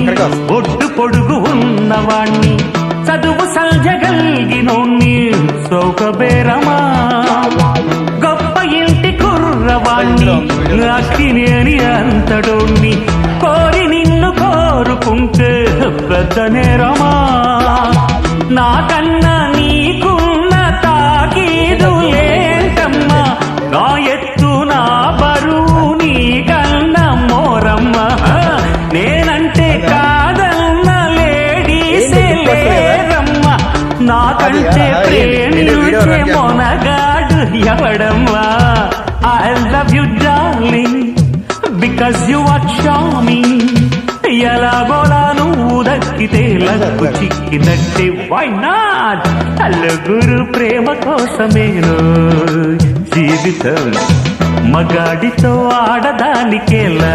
ఒడ్డు పొడుగు ఉన్నవాణ్ణి చదువు సల్జగలిగినోణ్ణి సౌకబేరమా గొప్ప ఇంటి కుర్రవాణ్ణి అక్కినేని అంతడోణ్ణి కోరి నిన్ను కోరుకుంటే పెద్ద నేరమా నాకన్నా నీకున్న తాకీదు ఏంటమ్మా నా ఎత్తు నా బరువు నీకన్నా మోరమ్మ నేనంటే కాదన్న లేడీసే లేరమ్మ నాకంటే ప్రేమించే Monagadu ఎవడమ్మా I love you darling because you are charming ఎలాగోలా నువ్వు దక్కితే లగ్గు చిక్కినట్టే why not అల్లుగురు ప్రేమ కోసమేను జీవితం మగాడితో ఆడదానికేలా